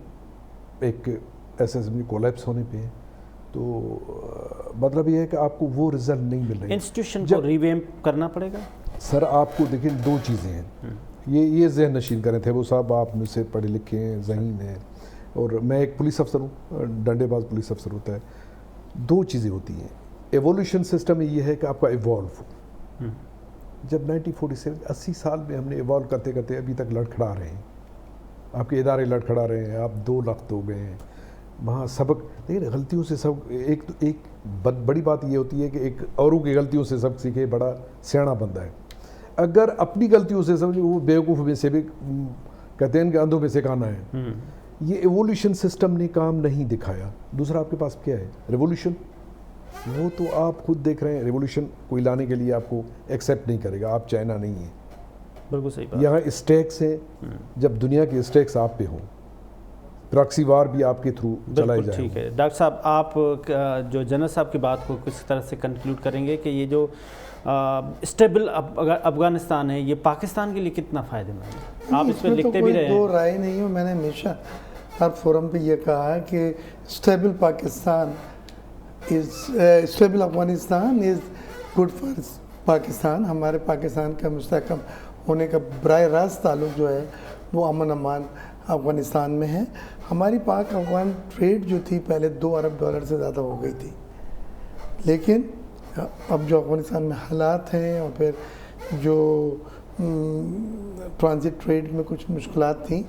ایک ایس ایس بی کولیپس ہونے پہ ہے, تو مطلب یہ ہے کہ آپ کو وہ رزلٹ نہیں مل رہے. انسٹیٹیوشن کو ریویمپ کرنا پڑے گا سر. آپ کو دیکھیں 2 چیزیں ہیں, یہ ذہن نشین کریں تھے وہ صاحب, آپ مجھ سے پڑھے لکھے ہیں, ذہین ہیں, اور میں ایک پولیس افسر ہوں, ڈنڈے باز پولیس افسر ہوتا ہے. 2 چیزیں ہوتی ہیں. ایوولوشن سسٹم یہ ہے کہ آپ کا ایوالو ہو. جب 1947 80 سال میں ہم نے ایوالو کرتے کرتے ابھی تک لڑکھڑا رہے ہیں, آپ کے ادارے لڑکھڑا رہے ہیں, آپ 2 لخت ہو گئے ہیں. وہاں سبق لیکن غلطیوں سے سب, ایک بڑی بات یہ ہوتی ہے کہ ایک اوروں کی غلطیوں سے سبق سیکھے بڑا سیاڑا بندہ ہے. اگر اپنی غلطیوں سے سمجھے وہ بیوقوف میں سے بھی کہتے ہیں کہ اندھوں میں سے کانا ہے. یہ ایوولوشن سسٹم نے کام نہیں دکھایا. دوسرا آپ کے پاس کیا ہے؟ ریوولوشن. وہ تو آپ خود دیکھ رہے ہیں, ریوولوشن کوئی لانے کے لیے آپ کو ایکسیپٹ نہیں کرے گا. آپ چائنا نہیں ہیں. بالکل صحیح بات. یہاں اسٹیکس ہیں, جب دنیا کے اسٹیکس آپ پہ ہوں, پراکسی وار بھی آپ کے تھرو چلائے جائیں. ٹھیک ہے ڈاکٹر صاحب, آپ جو جنرل صاحب کی بات کو کس طرح سے کنکلوڈ کریں گے کہ یہ جو اسٹیبل افغانستان ہے یہ پاکستان کے لیے کتنا فائدہ مند ہے؟ آپ اس پہ لکھتے بھی رہے ہیں. دو رائے نہیں ہو. میں نے ہمیشہ ہر فورم پہ یہ کہا کہ stable Pakistan stable Afghanistan is good for Pakistan. ہمارے پاکستان کا مستحکم ہونے کا براہ راست تعلق جو ہے وہ امن امان افغانستان میں ہے. ہماری پاک افغان ٹریڈ جو تھی پہلے $2 ارب سے زیادہ ہو گئی تھی, لیکن اب جو افغانستان میں حالات ہیں اور پھر جو ٹرانزٹ ٹریڈ میں کچھ مشکلات تھیں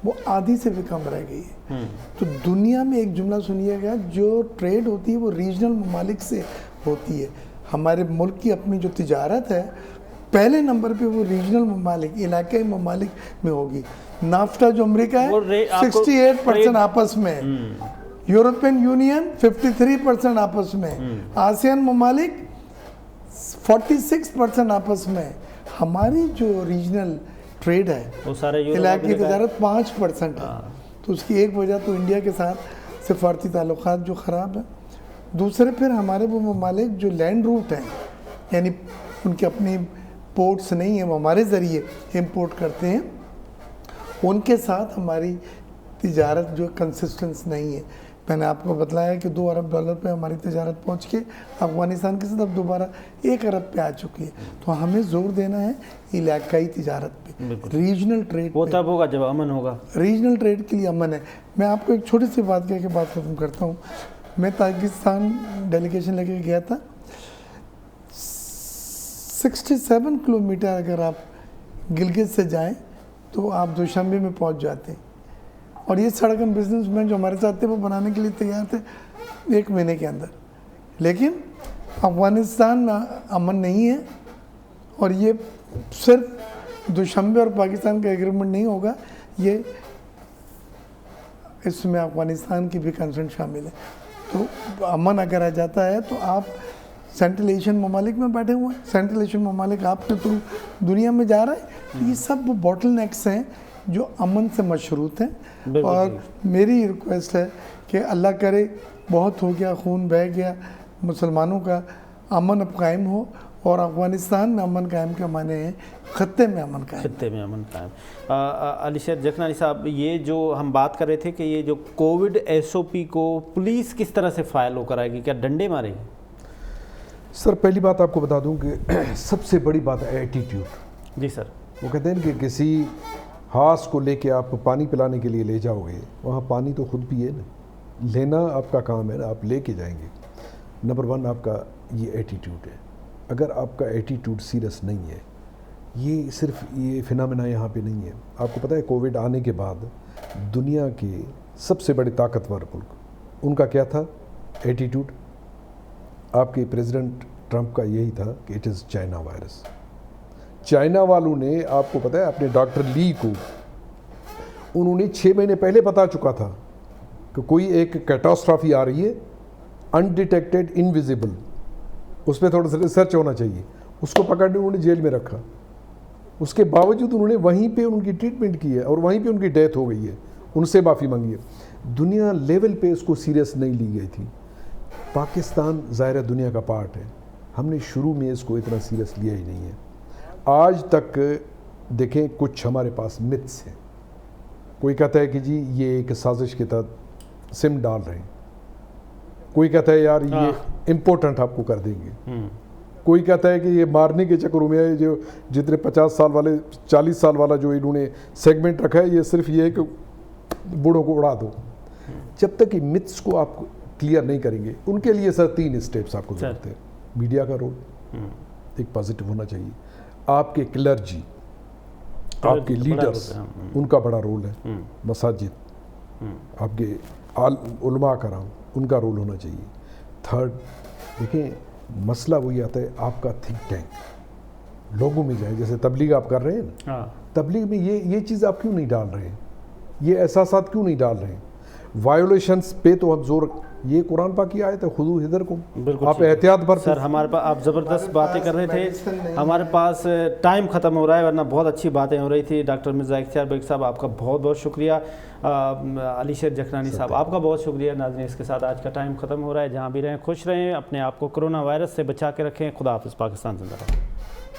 وہ آدھی سے بھی کم رہ گئی ہے. تو دنیا میں ایک جملہ سنیے گا, جو ٹریڈ ہوتی ہے وہ ریجنل ممالک سے ہوتی ہے. ہمارے ملک کی اپنی جو تجارت ہے پہلے نمبر پہ وہ ریجنل ممالک علاقائی ممالک میں ہوگی. نافٹا جو امریکہ ہے 68% آپس میں, یورپین یونین 53% آپس میں, آسیان ممالک 46% آپس میں. ہماری جو ریجنل ٹریڈ ہے علاقائی تجارت 5% ہے. تو اس کی ایک وجہ تو انڈیا کے ساتھ سفارتی تعلقات جو خراب ہیں. دوسرے پھر ہمارے وہ ممالک جو لینڈ روٹ ہیں, یعنی ان کے اپنی پورٹس نہیں ہیں, وہ ہمارے ذریعے امپورٹ کرتے ہیں, ان کے ساتھ ہماری تجارت جو کنسسٹنس نہیں ہے. میں نے آپ کو بتلایا کہ $2 ارب پہ ہماری تجارت پہنچ کے افغانستان کے ساتھ اب دوبارہ $1 ارب پہ آ چکی ہے. تو ہمیں زور دینا ہے علاقائی تجارت پہ, ریجنل ٹریڈ. وہ تب ہوگا جب امن ہوگا. ریجنل ٹریڈ کے لیے امن ہے. میں آپ کو ایک چھوٹی سی بات کہہ کے بات ختم کرتا ہوں. میں تاجکستان ڈیلیگیشن لے کے گیا تھا. 67 کلومیٹر اگر آپ گلگت سے جائیں تو آپ دوشنبے میں پہنچ جاتے ہیں. اور یہ سڑک ہم بزنس مین جو ہمارے ساتھ تھے وہ بنانے کے لیے تیار تھے 1 مہینے کے اندر. لیکن افغانستان امن نہیں ہے, اور یہ صرف دوشنبے اور پاکستان کا ایگریمنٹ نہیں ہوگا, یہ اس میں افغانستان کی بھی کنسرن شامل ہے. تو امن اگر آ جاتا ہے تو آپ سینٹرل ایشین ممالک میں بیٹھے ہوئے ہیں, سینٹرل ایشین ممالک آپ کے تھرو دنیا میں جا رہا ہے. یہ سب باٹل نیکس ہیں جو امن سے مشروط ہیں. بالکل اور میری ریکویسٹ ہے کہ اللہ کرے بہت ہو گیا، خون بہہ گیا، مسلمانوں کا امن اب قائم ہو، اور افغانستان میں امن قائم کے معنی ہیں خطے میں امن قائم. خطے میں امن قائم. علی شیر جکھنانی صاحب، یہ جو ہم بات کر رہے تھے کہ یہ جو کووڈ SOP کو پولیس کس طرح سے فائلو کرائے گی، کیا ڈنڈے مارے گی؟ سر پہلی بات آپ کو بتا دوں کہ سب سے بڑی بات ہے ایٹیٹیوڈ. جی سر. وہ کہتے ہیں کہ کسی ہاس کو لے کے آپ پانی پلانے کے لیے لے جاؤ گے، وہاں پانی تو خود پیے نا، لینا آپ کا کام ہے نا، آپ لے کے جائیں گے. نمبر 1 آپ کا یہ ایٹیٹیوڈ ہے. اگر آپ کا ایٹیٹیوڈ سیریس نہیں ہے، یہ صرف یہ فنامنا یہاں پہ نہیں ہے. آپ کو پتہ ہے کووڈ آنے کے بعد دنیا کے سب سے بڑے طاقتور ملک، ان کا کیا تھا ایٹیٹیوڈ؟ آپ کے پریزیڈنٹ ٹرمپ کا یہی تھا کہ it is China virus. China والوں نے، آپ کو پتہ ہے، اپنے ڈاکٹر لی کو انہوں نے 6 مہینے پہلے بتا چکا تھا کہ کوئی ایک کیٹاسٹرافی آ رہی ہے، انڈیٹیکٹڈ انویزیبل، اس پہ تھوڑا سا ریسرچ ہونا چاہیے. اس کو پکڑنے انہوں نے جیل میں رکھا. اس کے باوجود انہوں نے وہیں پہ ان کی ٹریٹمنٹ کی ہے اور وہیں پہ ان کی ڈیتھ ہو گئی ہے. ان سے معافی مانگی ہے. دنیا لیول پہ اس کو سیریس نہیں لی گئی تھی. پاکستان ظاہر دنیا کا پارٹ ہے، ہم نے شروع میں اس کو اتنا سیریس لیا ہی نہیں ہے. آج تک دیکھیں کچھ ہمارے پاس متس ہیں. کوئی کہتا ہے کہ جی یہ ایک سازش کے تحت سم ڈال رہے ہیں، کوئی کہتا ہے یار یہ امپورٹنٹ آپ کو کر دیں گے، کوئی کہتا ہے کہ یہ مارنے کے چکروں میں ہے، جو جتنے 50 سال والے 40 سال والا جو انہوں نے سیگمنٹ رکھا ہے، یہ صرف یہ ہے کہ بوڑھوں کو اڑا دو. جب تک کہ متس کو آپ کلیئر نہیں کریں گے، ان کے لیے سر 3 اسٹیپس آپ کو ضرورت ہے. میڈیا کا رول ایک پازیٹیو ہونا چاہیے. آپ کے کلرجی، آپ کے لیڈرز، ان کا بڑا رول ہے. مساجد، آپ کے علماء کرام، ان کا رول ہونا چاہیے. 3rd دیکھیں مسئلہ وہی آتا ہے آپ کا تھنک ٹینک لوگوں میں جائے. جیسے تبلیغ آپ کر رہے ہیں نا، تبلیغ میں یہ چیز آپ کیوں نہیں ڈال رہے ہیں؟ یہ احساسات کیوں نہیں ڈال رہے ہیں؟ وائیولیشنز پہ تو ہم زور، یہ قرآن پاک کی آیت ہے، خذو حذرکم، آپ احتیاط برتیں. سر ہمارے پاس آپ زبردست باتیں کر رہے تھے، ہمارے پاس ٹائم ختم ہو رہا ہے، ورنہ بہت اچھی باتیں ہو رہی تھی. ڈاکٹر مرزا اختیار بیگ صاحب آپ کا بہت بہت شکریہ. علی شیر جکھنانی صاحب آپ کا بہت شکریہ. ناظرین اس کے ساتھ آج کا ٹائم ختم ہو رہا ہے. جہاں بھی رہیں خوش رہیں، اپنے آپ کو کرونا وائرس سے بچا کے رکھیں. خدا حافظ. پاکستان زندہ باد.